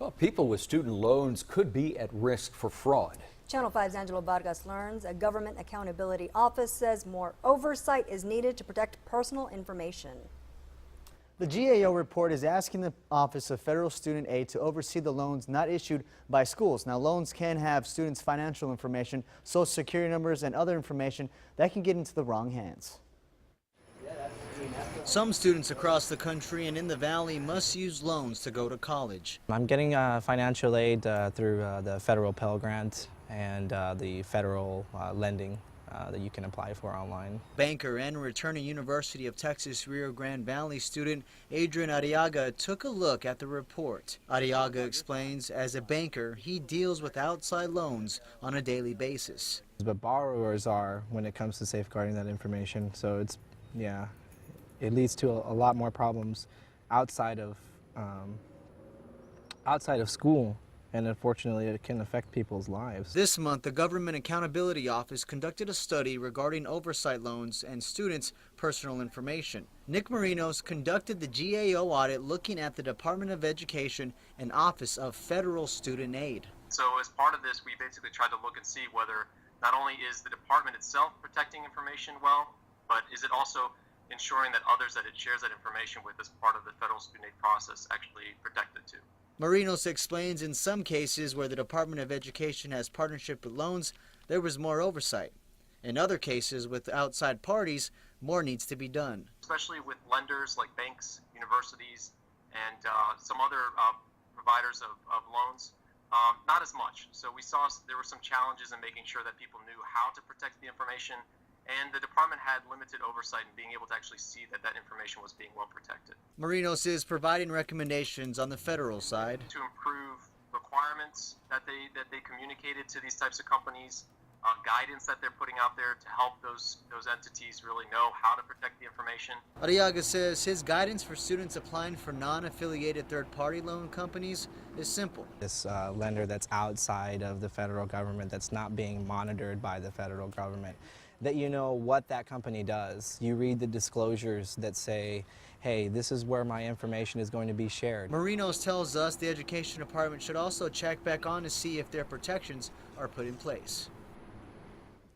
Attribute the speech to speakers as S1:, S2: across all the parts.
S1: Well, people with student loans could be at risk for fraud.
S2: Channel 5's Angelo Vargas learns a government accountability office says more oversight is needed to protect personal information.
S3: The GAO report is asking the Office of Federal Student Aid to oversee the loans not issued by schools. Now, loans can have students' financial information, social security numbers, and other information that can get into the wrong hands. Some students across the country and in the Valley must use loans to go to college.
S4: I'm getting financial aid through the federal Pell Grant and the federal lending that you can apply for online.
S3: Banker and returning University of Texas Rio Grande Valley student Adrian Arriaga took a look at the report. Arriaga explains as a banker, he deals with outside loans on a daily basis.
S4: But borrowers are when it comes to safeguarding that information, so it's, yeah, it leads to a lot more problems outside of school. And unfortunately, it can affect people's lives.
S3: This month, the Government Accountability Office conducted a study regarding oversight loans and students' personal information. Nick Marinos conducted the GAO audit looking at the Department of Education and Office of Federal Student Aid.
S5: So as part of this, we basically tried to look and see whether not only is the department itself protecting information well, but is it also ensuring that others that it shares that information with as part of the federal student aid process actually protect it too.
S3: Marinos explains in some cases where the Department of Education has partnership with loans, there was more oversight. In other cases with outside parties, more needs to be done.
S5: Especially with lenders like banks, universities, and some other providers of loans, not as much. So we saw there were some challenges in making sure that people knew how to protect the information, and the department had limited oversight in being able to actually see that that information was being well protected.
S3: Marinos is providing recommendations on the federal side
S5: to improve requirements that they communicated to these types of companies, guidance that they're putting out there to help those entities really know how to protect the information.
S3: Arriaga says his guidance for students applying for non-affiliated third-party loan companies is simple.
S4: This lender that's outside of the federal government, that's not being monitored by the federal government, that you know what that company does. You read the disclosures that say, hey, this is where my information is going to be shared.
S3: Marinos tells us the Education Department should also check back on to see if their protections are put in place.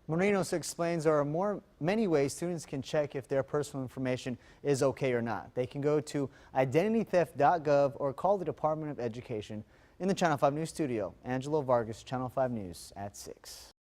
S3: Marinos explains there are many ways students can check if their personal information is okay or not. They can go to identitytheft.gov or call the Department of Education. In the Channel 5 News studio, Angelo Vargas, Channel 5 News at 6.